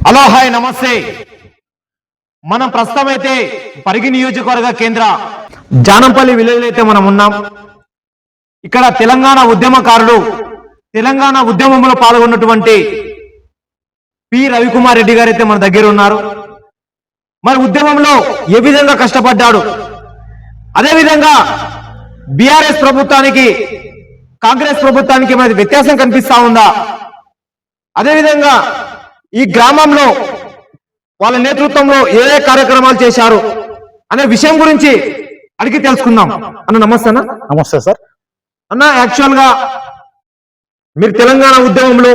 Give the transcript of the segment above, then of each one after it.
Hello hi నమస్తే. మనం ప్రస్తుతం అయితే పరిగి నియోజకవర్గ కేంద్ర జానంపల్లి విలేజ్ అయితే మనం ఉన్నాం. ఇక్కడ తెలంగాణ ఉద్యమకారులు, తెలంగాణ ఉద్యమంలో పాల్గొన్నటువంటి పి రవికుమార్ రెడ్డి గారు అయితే మన దగ్గర ఉన్నారు. మరి ఉద్యమంలో ఏ విధంగా కష్టపడ్డాడు, అదేవిధంగా బీఆర్ఎస్ ప్రభుత్వానికి కాంగ్రెస్ ప్రభుత్వానికి మరి వ్యత్యాసం కనిపిస్తా ఉందా, అదేవిధంగా ఈ గ్రామంలో వాళ్ళ నేతృత్వంలో ఏ కార్యక్రమాలు చేశారు అనే విషయం గురించి అడిగి తెలుసుకుందాం. అన్న నమస్తే. అన్న నమస్తే సార్. అన్న, యాక్చువల్ గా మీరు తెలంగాణ ఉద్యమంలో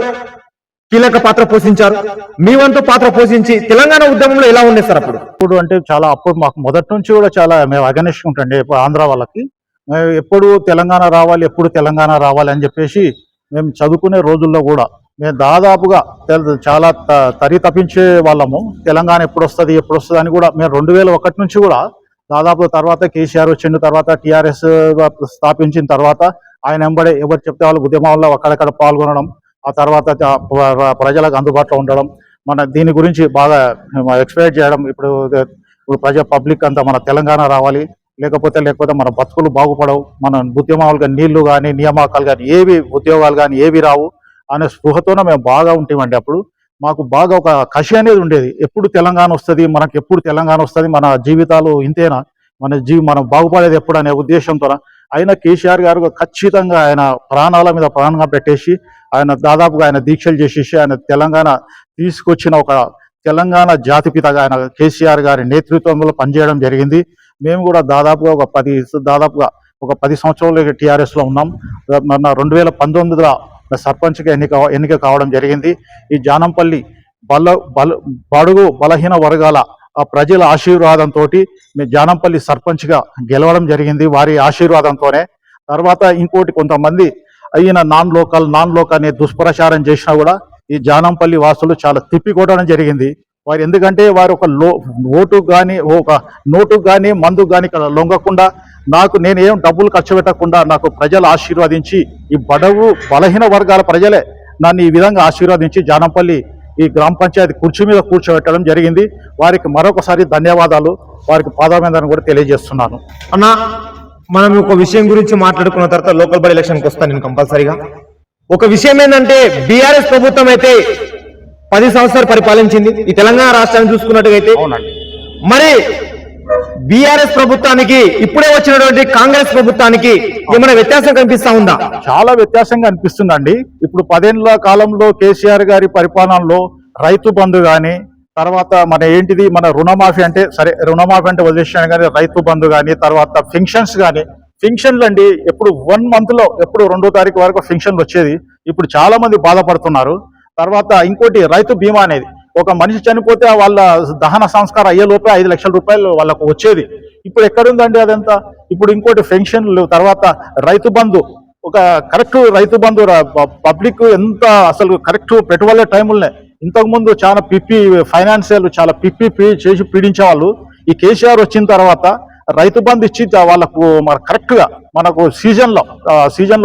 కీలక పాత్ర పోషించారు. మీ వంతు పాత్ర పోషించి తెలంగాణ ఉద్యమంలో ఎలా ఉండే సార్ అప్పుడు అంటే చాలా అప్పుడు మాకు మొదటి నుంచి కూడా చాలా మేము అగనిస్ట్ ఉంటుండే ఆంధ్ర వాళ్ళకి. మేము ఎప్పుడు తెలంగాణ రావాలి, ఎప్పుడు తెలంగాణ రావాలి అని చెప్పేసి మేము చదువుకునే రోజుల్లో కూడా మేము దాదాపుగా చాలా తరి తప్పించే వాళ్ళము. తెలంగాణ ఎప్పుడు వస్తుంది అని కూడా మేము 2001 నుంచి కూడా దాదాపు తర్వాత కేసీఆర్ వచ్చిన తర్వాత టీఆర్ఎస్ స్థాపించిన తర్వాత ఆయన వెంబడే ఎవరు చెప్తే వాళ్ళు ఉద్యమాల్లో అక్కడక్కడ పాల్గొనడం, ఆ తర్వాత ప్రజలకు అందుబాటులో ఉండడం, మన దీని గురించి బాగా ఎక్స్ప్లెయిన్ చేయడం. ఇప్పుడు పబ్లిక్ అంతా మన తెలంగాణ రావాలి, లేకపోతే మన బతుకులు బాగుపడవు, మన ఉద్యమాలుగా నీళ్లు కానీ నియామకాలు కానీ ఏవి ఉద్యోగాలు కానీ ఏవి రావు అనే స్పృహతోనే మేము బాగా ఉంటామండి. అప్పుడు మాకు బాగా ఒక కషి అనేది ఉండేది. ఎప్పుడు తెలంగాణ వస్తుంది, మనకు ఎప్పుడు తెలంగాణ వస్తుంది, మన జీవితాలు ఇంతేనా, మనం బాగుపడేది ఎప్పుడు అనే ఉద్దేశంతో ఆయన కేసీఆర్ గారు ఖచ్చితంగా ఆయన ప్రాణాల మీద ప్రాణంగా పెట్టేసి ఆయన దాదాపుగా ఆయన దీక్షలు చేసేసి ఆయన తెలంగాణ తీసుకొచ్చిన ఒక తెలంగాణ జాతిపితగా ఆయన కేసీఆర్ గారి నేతృత్వంలో పనిచేయడం జరిగింది. మేము కూడా దాదాపుగా ఒక 10 సంవత్సరాలు టీఆర్ఎస్లో ఉన్నాం. మన 2019లో సర్పంచ్గా ఎన్నిక కావడం జరిగింది. ఈ జానంపల్లి బడుగు బలహీన వర్గాల ఆ ప్రజల ఆశీర్వాదంతో మేము జానంపల్లి సర్పంచ్గా గెలవడం జరిగింది, వారి ఆశీర్వాదంతోనే. తర్వాత ఇంకోటి కొంతమంది అయిన నాన్ లోకల్ అనే దుష్ప్రచారం చేసినా కూడా ఈ జానంపల్లి వాసులు చాలా తిప్పికొట్టడం జరిగింది. వారు ఎందుకంటే వారు ఒక నోటు కానీ మందుకు కానీ ఇక్కడ లొంగకుండా నేను ఏం డబ్బులు ఖర్చు పెట్టకుండా నాకు ప్రజలు ఆశీర్వదించి ఈ బలహీన వర్గాల ప్రజలే నన్ను ఈ విధంగా ఆశీర్వదించి జానంపల్లి ఈ గ్రామ పంచాయతీ కుర్చీ మీద కూర్చోబెట్టడం జరిగింది. వారికి మరొకసారి ధన్యవాదాలు, వారికి పాదాభివందనం కూడా తెలియజేస్తున్నాను. అన్న, మనం ఒక విషయం గురించి మాట్లాడుకున్న తర్వాత లోకల్ బాడీ ఎలక్షన్కి వస్తాను నేను కంపల్సరీగా. ఒక విషయం ఏంటంటే బీఆర్ఎస్ ప్రభుత్వం అయితే 10 సంవత్సరాలు పరిపాలించింది ఈ తెలంగాణ రాష్ట్రాన్ని చూసుకున్నట్టుగైతే. మరి బీఆర్ఎస్ ప్రభుత్వానికి ఇప్పుడే వచ్చినటువంటి కాంగ్రెస్ ప్రభుత్వానికి ఏమైనా వ్యత్యాసం కనిపిస్తా ఉందా? చాలా వ్యత్యాసంగా అనిపిస్తుందండి. ఇప్పుడు 10 ఏళ్ల కాలంలో కేసీఆర్ గారి పరిపాలనలో రైతు బంధు కానీ, తర్వాత మన రుణమాఫీ అంటే వదిలేసాను కానీ రైతు బంధు కానీ, తర్వాత ఫింక్షన్లు అండి. ఎప్పుడు 1 month లో ఎప్పుడు 2వ తారీఖు వరకు ఫింక్షన్లు వచ్చేది. ఇప్పుడు చాలా మంది బాధపడుతున్నారు. తర్వాత ఇంకోటి రైతు బీమా అనేది, ఒక మనిషి చనిపోతే వాళ్ళ దహన సంస్కారం అయ్యేలోపే 5 లక్షల రూపాయలు వాళ్ళకు వచ్చేది. ఇప్పుడు ఎక్కడుందండి అదంతా? ఇప్పుడు ఇంకోటి పెన్షన్లు, తర్వాత రైతు బంధు, ఒక కరెక్ట్ రైతు బంధు పబ్లిక్ ఎంత అసలు కరెక్ట్ పెట్టుబడుల టైములనే. ఇంతకుముందు చాలా ఫైనాన్షియల్ చాలా చేసి పీడించేవాళ్ళు. ఈ కేసీఆర్ వచ్చిన తర్వాత రైతు బంధు ఇచ్చి వాళ్ళకు కరెక్ట్గా మనకు సీజన్లో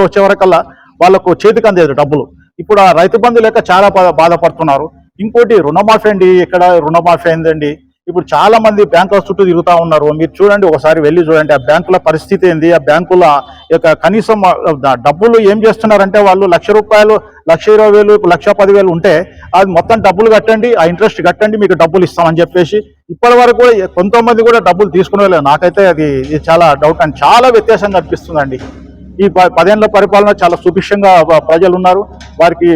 వచ్చే వరకల్లా వాళ్ళకు చేతికి అందేది డబ్బులు. ఇప్పుడు ఆ రైతు బంధు లేక చాలా బాధపడుతున్నారు. ఇంకోటి రుణమాఫీ అండి, ఎక్కడ రుణమాఫీ అయిందండి. ఇప్పుడు చాలా మంది బ్యాంకుల చుట్టూ తిరుగుతూ ఉన్నారు. మీరు చూడండి, ఒకసారి వెళ్ళి చూడండి ఆ బ్యాంకుల పరిస్థితి ఏంది. ఆ బ్యాంకుల యొక్క కనీసం డబ్బులు ఏం చేస్తున్నారంటే వాళ్ళు ₹1,00,000, ₹1,20,000, ₹1,10,000 ఉంటే అది మొత్తం డబ్బులు కట్టండి, ఆ ఇంట్రెస్ట్ కట్టండి, మీకు డబ్బులు ఇస్తామని చెప్పేసి ఇప్పటి వరకు కూడా కొంతమంది కూడా డబ్బులు తీసుకునే. నాకైతే అది చాలా డౌట్ అండి. చాలా వ్యత్యాసంగా అనిపిస్తుందండి. ఈ 10 ఏళ్ల పరిపాలన చాలా సుభిక్షంగా ప్రజలు ఉన్నారు. వారికి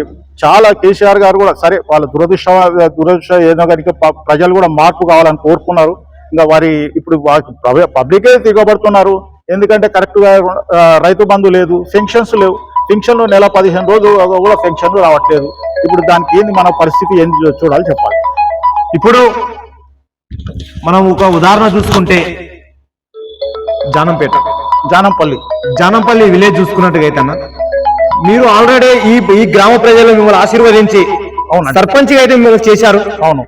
చాలా కేసీఆర్ గారు కూడా సరే వాళ్ళ దురదృష్ట ఏదో కనుక ప్రజలు కూడా మార్పు కావాలని కోరుకున్నారు. ఇంకా ఇప్పుడు పబ్లికే తిరగబడుతున్నారు. ఎందుకంటే కరెక్ట్గా రైతు బంధు లేదు, పెన్షన్స్ లేవు. పెన్షన్లు నెల 15 రోజులు కూడా పెన్షన్లు రావట్లేదు. ఇప్పుడు దానికి ఏంది మన పరిస్థితి ఏంది చూడాలి, చెప్పాలి. ఇప్పుడు మనం ఒక ఉదాహరణ చూసుకుంటే జానంపల్లి విలేజ్ చూసుకున్నట్టుగైతే అన్న, మీరు ఆల్రెడీ ఈ గ్రామ ప్రజలు మిమ్మల్ని ఆశీర్వదించి సర్పంచ్ అయితే మిమ్మల్ని చేశారు. అవును.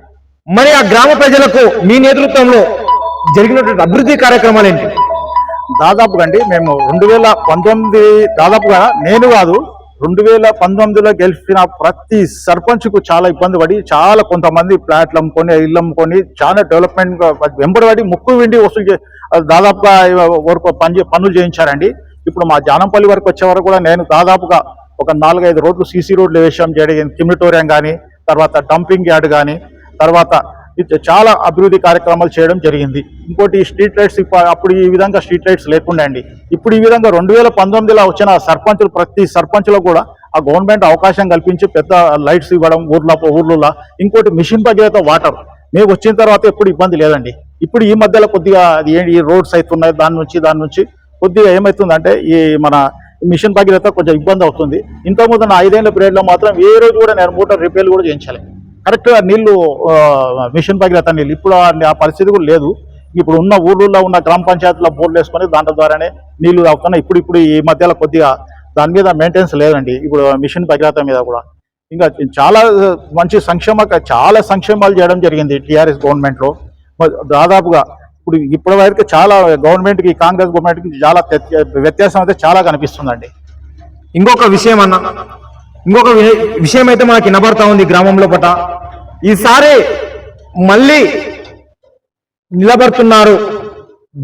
మరి ఆ గ్రామ ప్రజలకు మీ నేతృత్వంలో జరిగినటువంటి అభివృద్ధి కార్యక్రమాలు ఏంటి? దాదాపుగా అండి మేము 2019 దాదాపుగా నేను కాదు 2019లో గెలిచిన ప్రతి సర్పంచ్కు చాలా ఇబ్బంది పడి చాలా కొంతమంది ఫ్లాట్లు అమ్ముకొని ఇల్లు అమ్ముకొని చాలా డెవలప్మెంట్ వెంబడి ముక్కు విండి వసూలు దాదాపుగా వరకు పనులు చేయించారండి. ఇప్పుడు మా జానంపల్లి వరకు వచ్చే వరకు కూడా నేను దాదాపుగా ఒక 4-5 రోడ్లు సీసీ రోడ్లు వేసాం జరిగింది. కిమిటోరియం కానీ, తర్వాత డంపింగ్ యార్డ్ కానీ, తర్వాత చాలా అభివృద్ధి కార్యక్రమాలు చేయడం జరిగింది. ఇంకోటి స్ట్రీట్ లైట్స్ అప్పుడు ఈ విధంగా స్ట్రీట్ లైట్స్ లేకుండా అండి. ఇప్పుడు ఈ విధంగా 2019లో వచ్చిన సర్పంచులు ప్రతి సర్పంచ్లో కూడా ఆ గవర్నమెంట్ అవకాశం కల్పించి పెద్ద లైట్స్ ఇవ్వడం ఊర్లలో. ఇంకోటి మిషన్ భగీరథ వాటర్ మేము వచ్చిన తర్వాత ఎప్పుడు ఇబ్బంది లేదండి. ఇప్పుడు ఈ మధ్యలో కొద్దిగా ఈ రోడ్స్ అవుతున్నాయి, దాని నుంచి కొద్దిగా ఏమవుతుందంటే ఈ మన మిషన్ భగీరథ కొంచెం ఇబ్బంది అవుతుంది. ఇంతకుముందు నా 5 ఏళ్ల పీరియడ్లో మాత్రం ఏ రోజు కూడా నేను మోటార్ రిపేర్లు కూడా చేయించాలి. కరెక్ట్గా నీళ్లు మిషన్ భగీరథ నీళ్ళు ఇప్పుడు ఆ పరిస్థితి కూడా లేదు. ఇప్పుడు ఉన్న ఊర్లలో ఉన్న గ్రామ పంచాయతీలో బోర్లు వేసుకొని దాంట్లో ద్వారానే నీళ్లు తాగుతున్నాయి. ఇప్పుడు ఈ మధ్యలో కొద్దిగా దాని మీద మెయింటెనెన్స్ లేదండి. ఇప్పుడు మిషన్ భగీరథ మీద కూడా ఇంకా చాలా మంచి చాలా సంక్షేమాలు చేయడం జరిగింది టీఆర్ఎస్ గవర్నమెంట్లో. దాదాపుగా ఇప్పటి వరకు చాలా గవర్నమెంట్కి కాంగ్రెస్ గవర్నమెంట్కి చాలా వ్యత్యాసం అయితే చాలా కనిపిస్తుందండి. ఇంకొక విషయం అయితే మనకి వినబడతా ఉంది గ్రామంలో పట. ఈసారి మళ్ళీ నిలబడుతున్నారు,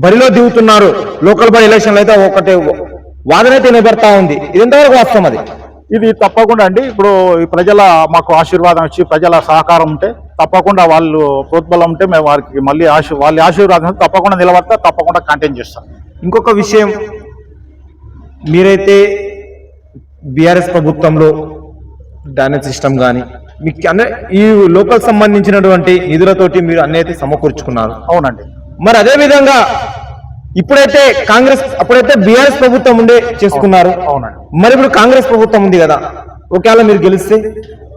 బరిలో దిగుతున్నారు. లోకల్ బాడీ ఎలక్షన్లు అయితే ఒకటే వాదన అయితే నిలబడతా ఉంది. ఇది ఎంతవరకు వాస్తవం? అది ఇది తప్పకుండా అండి. ఇప్పుడు ఈ మాకు ఆశీర్వాదం ఇచ్చి ప్రజల సహకారం ఉంటే తప్పకుండా వాళ్ళు ప్రోత్బలం ఉంటే మేము వారికి మళ్ళీ వాళ్ళ ఆశీర్వాదం తప్పకుండా నిలబడతా, తప్పకుండా కంటిన్యూ చేస్తాం. ఇంకొక విషయం, మీరైతే బీఆర్ఎస్ ప్రభుత్వంలో డ్రైనేజ్ సిస్టమ్ కానీ మీకు అంటే ఈ లోకల్ సంబంధించినటువంటి నిధులతోటి మీరు అన్ని అయితే సమకూర్చుకున్నారు. అవునండి. మరి అదే విధంగా ఇప్పుడైతే అప్పుడైతే బీఆర్ఎస్ ప్రభుత్వం ఉండే చేసుకున్నారు. అవునండి. మరి ఇప్పుడు కాంగ్రెస్ ప్రభుత్వం ఉంది కదా, ఒకవేళ మీరు గెలిస్తే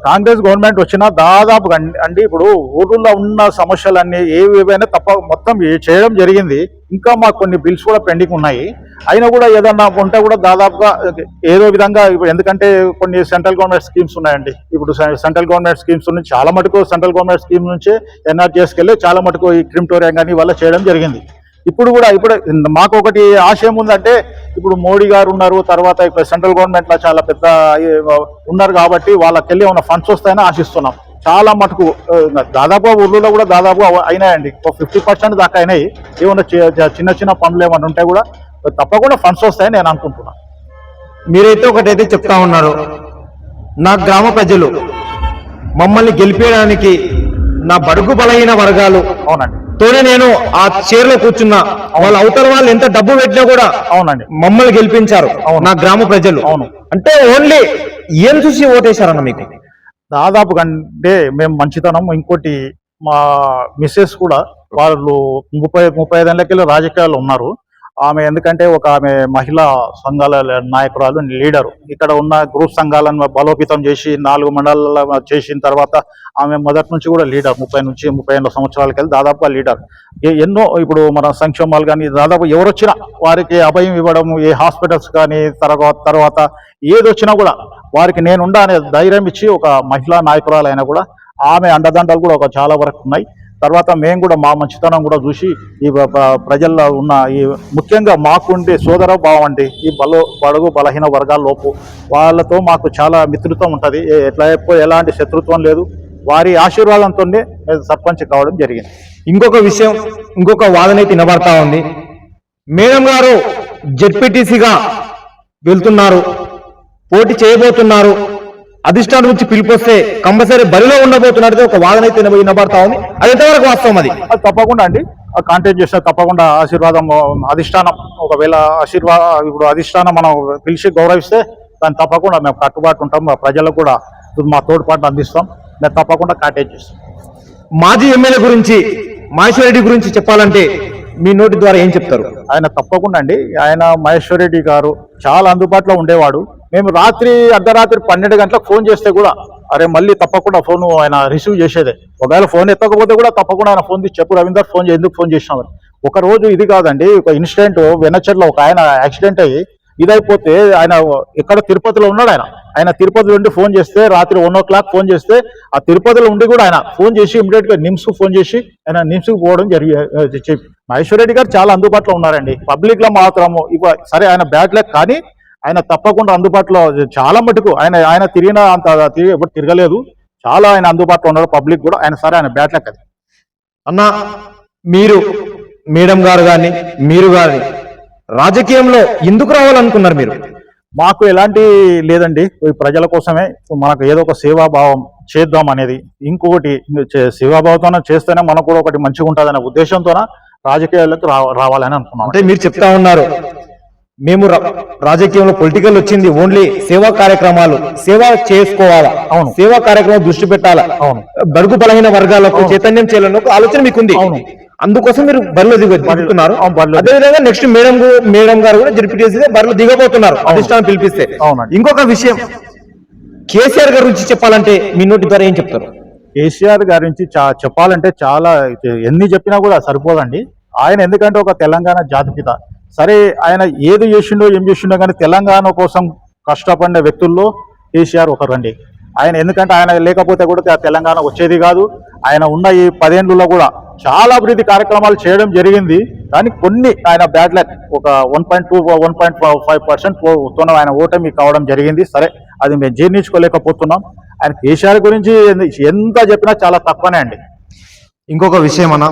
కాంగ్రెస్ గవర్నమెంట్ వచ్చినా దాదాపుగా అండి ఇప్పుడు ఊర్లో ఉన్న సమస్యలన్నీ ఏవేవైనా మొత్తం చేయడం జరిగింది. ఇంకా మాకు కొన్ని బిల్స్ కూడా పెండింగ్ ఉన్నాయి. అయినా కూడా ఏదన్నా ఉంటే కూడా దాదాపుగా ఏదో విధంగా ఇప్పుడు ఎందుకంటే కొన్ని సెంట్రల్ గవర్నమెంట్ స్కీమ్స్ ఉన్నాయండి. ఇప్పుడు సెంట్రల్ గవర్నమెంట్ స్కీమ్స్ నుంచి చాలా మటుకు సెంట్రల్ గవర్నమెంట్ స్కీమ్ నుంచి ఎన్ఆర్జీఎస్కి వెళ్ళి చాలా మటుకు ఈ క్రిమిటోరియం కానీ వల్ల చేయడం జరిగింది. ఇప్పుడు మాకు ఒకటి ఆశయం ఉందంటే ఇప్పుడు మోడీ గారు ఉన్నారు, తర్వాత ఇప్పుడు సెంట్రల్ గవర్నమెంట్లో చాలా పెద్ద ఉన్నారు కాబట్టి వాళ్ళకెళ్ళి ఏమైనా ఫండ్స్ వస్తాయని ఆశిస్తున్నాం. చాలా మటుకు దాదాపు ఊర్లలో కూడా దాదాపు అయినాయండి. 50% దాకా అయినాయి. ఏమన్నా చిన్న పనులు ఏమన్నా ఉంటే కూడా తప్పకుండా ఫండ్స్ వస్తాయని నేను అనుకుంటున్నాను. మీరైతే ఒకటైతే చెప్తా ఉన్నారు, నా గ్రామ ప్రజలు మమ్మల్ని గెలిపేయడానికి నా బడుగు బలహీన వర్గాలు అవునండి తోనే నేను ఆ చైర్లో కూర్చున్నా, వాళ్ళ అవతల వాళ్ళు ఎంత డబ్బు పెట్టినా కూడా అవునండి మమ్మల్ని గెలిపించారు నా గ్రామ ప్రజలు. అవును. అంటే ఓన్లీ ఏం చూసి ఓటేశారన్న మీకు? దాదాపు కంటే మేము మంచితనం. ఇంకోటి మా మిస్సెస్ కూడా వాళ్ళు 35 ఏళ్ళకెళ్ళి రాజకీయాల్లో ఉన్నారు. ఆమె ఎందుకంటే ఆమె మహిళా సంఘాల నాయకురాలు, లీడరు. ఇక్కడ ఉన్న గ్రూప్ సంఘాలను బలోపేతం చేసి 4 మండలాల చేసిన తర్వాత ఆమె మొదటి నుంచి కూడా లీడర్. 30 నుంచి 35 సంవత్సరాలకి వెళ్ళి దాదాపుగా లీడర్. ఎన్నో ఇప్పుడు మన సంక్షేమాలు కానీ దాదాపు ఎవరొచ్చినా వారికి అభయం ఇవ్వడం, ఏ హాస్పిటల్స్ కానీ తర్వాత ఏదొచ్చినా కూడా వారికి నేనుండా అనే ధైర్యం ఇచ్చి ఒక మహిళా నాయకురాలు అయినా కూడా ఆమె అండదండలు కూడా చాలా వరకు ఉన్నాయి. తర్వాత మేము కూడా మా మంచితనం కూడా చూసి ఈ ప్రజల్లో ఉన్న ఈ ముఖ్యంగా మాకుండే సోదర భావం అండి, ఈ బడుగు బలహీన వర్గాల లోపు వాళ్ళతో మాకు చాలా మిత్రత్వం ఉంటుంది. ఎలాంటి శత్రుత్వం లేదు. వారి ఆశీర్వాదంతోనే సర్పంచ్ కావడం జరిగింది. ఇంకొక విషయం, ఇంకొక వాదన అయితే వినబడతా ఉంది. మేడం గారు జెడ్పీటీసీగా వెళ్తున్నారు, పోటీ చేయబోతున్నారు, అధిష్టానం నుంచి పిలిపొస్తే కంపల్సరీ బరిలో ఉండబోతున్నట్టు ఒక వాదన అయితే వినబడతా ఉంది. అది ఎంతవరకు వాస్తవం? అది తప్పకుండా అండి కాంటాక్ట్ చేస్తే తప్పకుండా ఆశీర్వాదం అధిష్టానం ఒకవేళ ఇప్పుడు అధిష్టానం మనం పిలిచి గౌరవిస్తే దాన్ని తప్పకుండా మేము కట్టుబాటు ఉంటాం. ప్రజలకు కూడా మా తోడ్పాటు అందిస్తాం. మేము తప్పకుండా కాంటాక్ట్ చేస్తాం. మాజీ ఎమ్మెల్యే గురించి, మహేశ్వర్ రెడ్డి గురించి చెప్పాలంటే మీ నోటి ద్వారా ఏం చెప్తారు? ఆయన తప్పకుండా అండి, ఆయన మహేశ్వర్ రెడ్డి గారు చాలా అందుబాటులో ఉండేవాడు. మేము అర్ధరాత్రి 12 గంటలకు ఫోన్ చేస్తే కూడా అరే మళ్ళీ తప్పకుండా ఫోన్ ఆయన రిసీవ్ చేసేదే. ఒకవేళ ఫోన్ ఎత్తకపోతే కూడా తప్పకుండా ఆయన ఫోన్ తీసి చెప్పు రవీందర్ ఎందుకు ఫోన్ చేసినామని. ఒక రోజు ఇది కాదండి, ఒక ఇన్సిడెంట్ వెనచర్లో ఒక ఆయన యాక్సిడెంట్ అయ్యి ఇదైపోతే ఆయన ఎక్కడ తిరుపతిలో ఉన్నాడు. ఆయన తిరుపతిలో ఉండి ఫోన్ చేస్తే రాత్రి 1 o'clock ఫోన్ చేస్తే ఆ తిరుపతిలో ఉండి కూడా ఆయన ఫోన్ చేసి ఇమీడియట్ గా నిమ్స్కు ఫోన్ చేసి ఆయన నిమ్స్కు పోవడం మహేశ్వర్ రెడ్డి గారు చాలా అందుబాటులో ఉన్నారండి. పబ్లిక్ లో మాత్రము సరే ఆయన బ్యాడ్ లక్ కానీ ఆయన తప్పకుండా అందుబాటులో చాలా మటుకు ఆయన తిరిగిన అంత ఎప్పుడు తిరగలేదు, చాలా ఆయన అందుబాటులో ఉన్నాడు పబ్లిక్ కూడా. ఆయన సరే ఆయన బ్యాట్ లెక్క అది. అన్న, మీరు మేడం గారు కానీ మీరు కానీ రాజకీయంలో ఎందుకు రావాలనుకున్నారు మీరు? మాకు ఎలాంటి లేదండి, ఈ ప్రజల కోసమే మనకు ఏదో ఒక సేవాభావం చేద్దాం అనేది. ఇంకొకటి సేవాభావంతో చేస్తేనే మనకు కూడా ఒకటి మంచిగా ఉంటుందనే ఉద్దేశంతోన రాజకీయాలకు రావాలని అనుకున్నాం. అంటే మీరు చెప్తా ఉన్నారు మేము రాజకీయంలో పొలిటికల్ వచ్చింది ఓన్లీ సేవా కార్యక్రమాలు, సేవ చేసుకోవాలా, అవును, సేవా కార్యక్రమం దృష్టి పెట్టాలా, అవును, బడుగు బలహీన వర్గాలకు చైతన్యం చేయాలని ఒక ఆలోచన మీకుంది. అవును, అందుకోసం మీరు బరిలో దిగుతున్నారు. బరిలో అదేవిధంగా నెక్స్ట్ మేడం గారు కూడా జడ్పీటీసీ బరిలో దిగబోతున్నారు అధిష్టానం పిలిపిస్తే. అవునండి. ఇంకొక విషయం, కేసీఆర్ గారి గురించి చెప్పాలంటే మీ నోటి ద్వారా ఏం చెప్తారు? కేసీఆర్ గారి నుంచి చెప్పాలంటే చాలా, ఎన్ని చెప్పినా కూడా సరిపోదండి. ఆయన ఎందుకంటే ఒక తెలంగాణ జాతిపిత. సరే ఆయన ఏది చేసిండో ఏం చేసిండో కానీ తెలంగాణ కోసం కష్టపడిన వ్యక్తుల్లో కేసీఆర్ ఒకరండి. ఆయన ఎందుకంటే ఆయన లేకపోతే కూడా తెలంగాణ వచ్చేది కాదు. ఆయన ఉన్న ఈ 10 ఏళ్ళలో కూడా చాలా అభివృద్ధి కార్యక్రమాలు చేయడం జరిగింది. కానీ కొన్ని ఆయన బ్యాడ్ లక్, ఒక 1.5% తోన ఆయన ఓటమి కావడం జరిగింది. సరే అది మేము జీర్ణించుకోలేకపోతున్నాం. ఆయన కేసీఆర్ గురించి ఎంత చెప్పినా చాలా తక్కువనే అండి. ఇంకొక విషయం అన్న,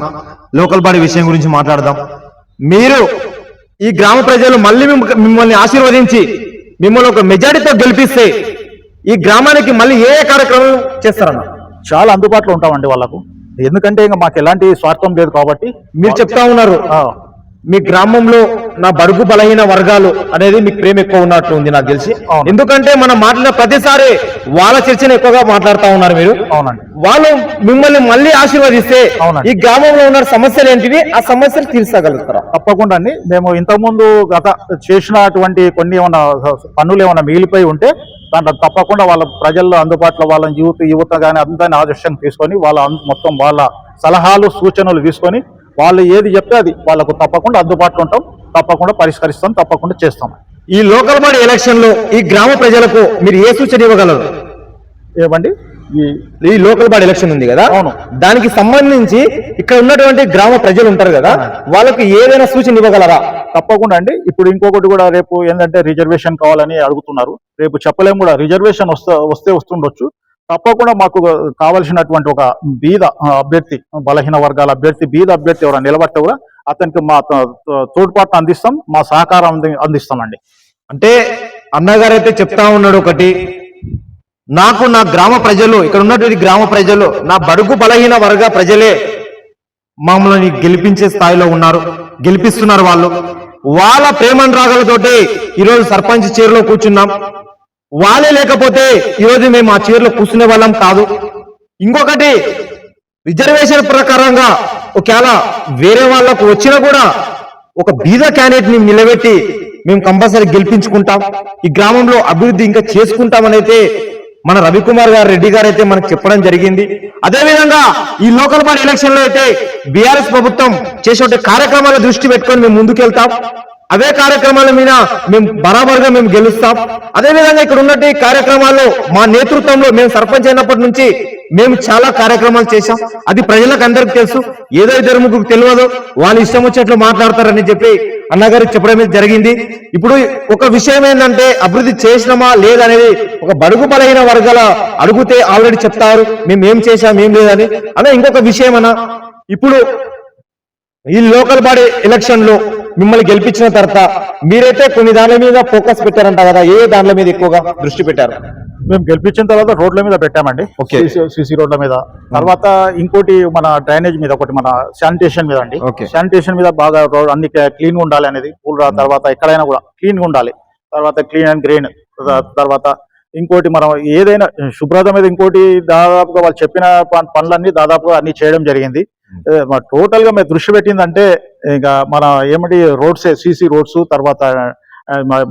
లోకల్ బాడీ విషయం గురించి మాట్లాడదాం. మీరు ఈ గ్రామ ప్రజలు మళ్ళీ మిమ్మల్ని ఆశీర్వదించి మిమ్మల్ని ఒక మెజారిటీతో గెలిపిస్తే ఈ గ్రామానికి మళ్ళీ ఏ కార్యక్రమం చేస్తారన్న? చాలా అందుబాటులో ఉంటామండి వాళ్ళకు. ఎందుకంటే ఇంకా మాకు ఎలాంటి స్వార్థం లేదు కాబట్టి. మీరు చెప్తా ఉన్నారు మీ గ్రామంలో నా బడుగు బలహీన వర్గాలు అనేది మీకు ప్రేమ ఎక్కువ ఉన్నట్లు ఉంది నాకు తెలిసి. ఎందుకంటే మనం మాట్లాడిన ప్రతిసారి వాళ్ళ చర్చను ఎక్కువగా మాట్లాడుతూ ఉన్నారు మీరు. అవునండి. వాళ్ళు మిమ్మల్ని మళ్ళీ ఆశీర్వదిస్తే ఈ గ్రామంలో ఉన్న సమస్యలు ఏంటివి, ఆ సమస్యలు తీర్చగలుగుతారా? తప్పకుండా అండి. మేము ఇంతకుముందు గత చేసినటువంటి కొన్ని ఏమైనా పనులు ఏమైనా మిగిలిపోయి ఉంటే దాంట్లో తప్పకుండా వాళ్ళ ప్రజల్లో అందుబాటులో వాళ్ళ యువత కానీ అందరినీ ఆదర్శంగా తీసుకొని మొత్తం వాళ్ళ సలహాలు సూచనలు తీసుకొని వాళ్ళు ఏది చెప్తే అది వాళ్ళకు తప్పకుండా అందుబాటులో ఉంటాం, తప్పకుండా పరిష్కరిస్తాం, తప్పకుండా చేస్తాం. ఈ లోకల్ బాడీ ఎలక్షన్ లో ఈ గ్రామ ప్రజలకు మీరు ఏ సూచన ఇవ్వగలరు? ఏమండి, ఈ లోకల్ బాడీ ఎలక్షన్ ఉంది కదా, అవును, దానికి సంబంధించి ఇక్కడ ఉన్నటువంటి గ్రామ ప్రజలు ఉంటారు కదా, వాళ్ళకి ఏదైనా సూచన ఇవ్వగలరా? తప్పకుండా అండి. ఇప్పుడు ఇంకొకటి కూడా రేపు ఏంటంటే రిజర్వేషన్ కావాలని అడుగుతున్నారు. రేపు చెప్పలేము కూడా, రిజర్వేషన్ వస్తుండొచ్చు. తప్పకుండా మాకు కావలసినటువంటి ఒక బీద అభ్యర్థి, బలహీన వర్గాల అభ్యర్థి, బీద అభ్యర్థి ఎవరైనా నిలబడితే కూడా అతనికి మా తోడ్పాటును అందిస్తాం, మా సహకారం అందిస్తామండి. అంటే అన్నగారు అయితే చెప్తా ఉన్నాడు ఒకటి, నాకు నా గ్రామ ప్రజలు, ఇక్కడ ఉన్నటువంటి గ్రామ ప్రజలు, నా బడుగు బలహీన వర్గ ప్రజలే మమ్మల్ని గెలిపించే స్థాయిలో ఉన్నారు, గెలిపిస్తున్నారు. వాళ్ళ ప్రేమనురాగాలతోటి ఈరోజు సర్పంచ్ చైర్లో కూర్చున్నాం. వాళ్ళే లేకపోతే ఈరోజు మేము ఆ చైర్లో కూర్చునే వాళ్ళం కాదు. ఇంకొకటి, రిజర్వేషన్ ప్రకారంగా ఒకవేళ వేరే వాళ్ళకు వచ్చినా కూడా ఒక బీద క్యాండిడేట్ ని నిలబెట్టి మేము కంపల్సరీ గెలిపించుకుంటాం, ఈ గ్రామంలో అభివృద్ధి ఇంకా చేసుకుంటామనైతే మన రవికుమార్ గారు రెడ్డి గారు అయితే మనకు చెప్పడం జరిగింది. అదేవిధంగా ఈ లోకల్ బాడీ ఎలక్షన్ లో అయితే బీఆర్ఎస్ ప్రభుత్వం చేసే కార్యక్రమాల దృష్టి పెట్టుకొని మేము ముందుకెళ్తాం. అవే కార్యక్రమాల మీద మేము బరాబర్గా మేము గెలుస్తాం. అదేవిధంగా ఇక్కడ ఉన్నట్టు కార్యక్రమాల్లో మా నేతృత్వంలో మేము సర్పంచ్ అయినప్పటి నుంచి మేము చాలా కార్యక్రమాలు చేశాం. అది ప్రజలకు అందరికి తెలుసు. ఏదో ఇద్దరు ముగ్గురు తెలియదు, వాళ్ళు ఇష్టం వచ్చేట్లు మాట్లాడతారని చెప్పి అన్నగారికి చెప్పడం జరిగింది. ఇప్పుడు ఒక విషయం ఏంటంటే, అభివృద్ధి చేసినామా లేదనేది ఒక బడుగు బలహీన వర్గాల అడిగితే ఆల్రెడీ చెప్తారు మేము ఏం చేశాం ఏం లేదని. అదే ఇంకొక విషయం అన్న, ఇప్పుడు ఈ లోకల్ బాడీ ఎలక్షన్ లో మిమ్మల్ని గెలిపించిన తర్వాత మీరైతే కొన్ని దానిల మీద ఫోకస్ పెట్టారంట కదా, ఏ దానిల మీద ఎక్కువగా దృష్టి పెట్టారు? మేము గెలిపించిన తర్వాత రోడ్ల మీద పెట్టామండి, సిసి రోడ్ల మీద. తర్వాత ఇంకోటి మన డ్రైనేజ్ మీద, ఒకటి మన శానిటేషన్ మీద అండి. శానిటేషన్ మీద బాగా అన్ని క్లీన్ గా ఉండాలి అనేది. తర్వాత ఎక్కడైనా కూడా క్లీన్ గా ఉండాలి. తర్వాత క్లీన్ అండ్ గ్రీన్. తర్వాత ఇంకోటి మనం ఏదైనా శుభ్రత మీద ఇంకోటి దాదాపుగా వాళ్ళు చెప్పిన పనులన్నీ దాదాపుగా అన్ని చేయడం జరిగింది. టోటల్ గా మేము దృష్టి పెట్టిందంటే ఇక మన ఏమిటి రోడ్స్, సిసి రోడ్స్, తర్వాత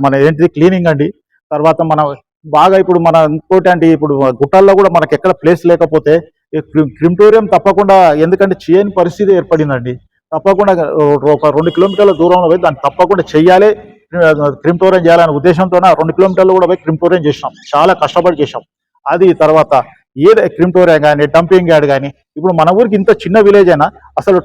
మన ఏంటిది క్లీనింగ్ అండి. తర్వాత మనం బాగా ఇప్పుడు మన ఇంకోటి అంటే ఇప్పుడు గుట్టల్లో కూడా మనకి ఎక్కడ ప్లేస్ లేకపోతే క్రిమిటోరియం తప్పకుండా, ఎందుకంటే చేయని పరిస్థితి ఏర్పడిందండి. తప్పకుండా ఒక 2 కిలోమీటర్ల దూరంలో పోయి దాన్ని తప్పకుండా చెయ్యాలి, క్రిమిటోరియం చేయాలనే ఉద్దేశంతో 2 కిలోమీటర్లు కూడా పోయి క్రిమిటోరియం చేసినాం, చాలా కష్టపడి చేసాం. అది తర్వాత ఏదే క్రిమిటోరియం కానీ, డంపింగ్ యార్డ్ కానీ. ఇప్పుడు మన ఊరికి ఇంత చిన్న విలేజ్ అయినా అసలు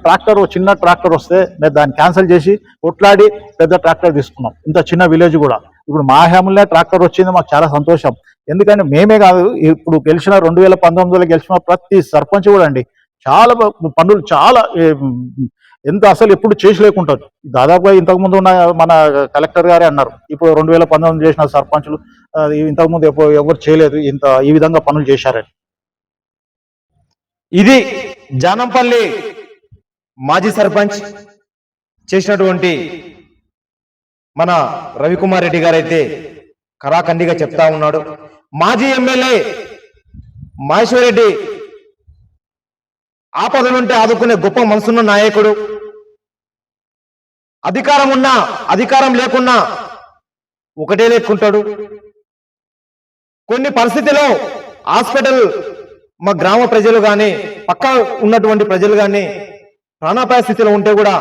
చిన్న ట్రాక్టర్ వస్తే మేము దాన్ని క్యాన్సిల్ చేసి కొట్లాడి పెద్ద ట్రాక్టర్ తీసుకున్నాం. ఇంత చిన్న విలేజ్ కూడా ఇప్పుడు మా హయాంలో ట్రాక్టర్ వచ్చింది, మాకు చాలా సంతోషం. ఎందుకంటే మేమే కాదు, ఇప్పుడు గెలిచిన 2019లో గెలిచిన ప్రతి సర్పంచ్ కూడా అండి చాలా పనులు చాలా ఎంత అసలు ఎప్పుడు చేసి లేకుంటారు. దాదాపుగా ఇంతకుముందు ఉన్న మన కలెక్టర్ గారే అన్నారు, ఇప్పుడు 2019 చేసిన సర్పంచులు ఇంతకుముందు ఎవరు చేయలేదు ఇంత ఈ విధంగా పనులు చేశారని. ఇది జానంపల్లి మాజీ సర్పంచ్ చేసినటువంటి మన రవికుమార్ రెడ్డి గారు అయితే కరాఖండిగా చెప్తా ఉన్నాడు. మాజీ ఎమ్మెల్యే మహేశ్వరరెడ్డి ఆపదలుంటే ఆదుకునే గొప్ప మనసున్న నాయకుడు. అధికారం ఉన్నా అధికారం లేకున్నా ఒకటే లేకుంటాడు. కొన్ని పరిస్థితిలో హాస్పిటల్ మా గ్రామ ప్రజలు కానీ పక్క ఉన్నటువంటి ప్రజలు కానీ ప్రాణాపాయ స్థితిలో ఉంటే కూడా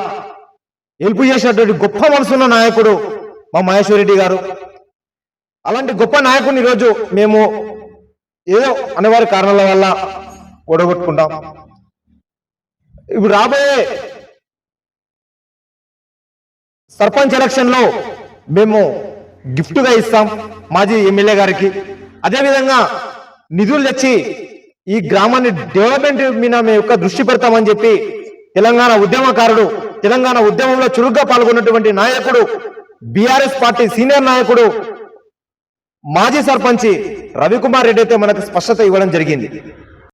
హెల్ప్ చేసినటువంటి గొప్ప మనసున్న నాయకుడు మా మహేశ్వరరెడ్డి గారు. అలాంటి గొప్ప నాయకుడిని ఈరోజు మేము ఏదో అనేవారి కారణాల వల్ల ఓడగొట్టుకుంటాం. ఇప్పుడు రాబోయే సర్పంచ్ ఎలక్షన్ లో మేము గిఫ్ట్ గా ఇస్తాం మాజీ ఎమ్మెల్యే గారికి. అదేవిధంగా నిధులు తెచ్చి ఈ గ్రామాన్ని డెవలప్మెంట్ మీద మేము యొక్క దృష్టి పెడతామని చెప్పి తెలంగాణ ఉద్యమకారుడు, తెలంగాణ ఉద్యమంలో చురుగ్గా పాల్గొన్నటువంటి నాయకుడు, బీఆర్ఎస్ పార్టీ సీనియర్ నాయకుడు, మాజీ సర్పంచి రవికుమార్ రెడ్డి అయితే మనకు స్పష్టత ఇవ్వడం జరిగింది.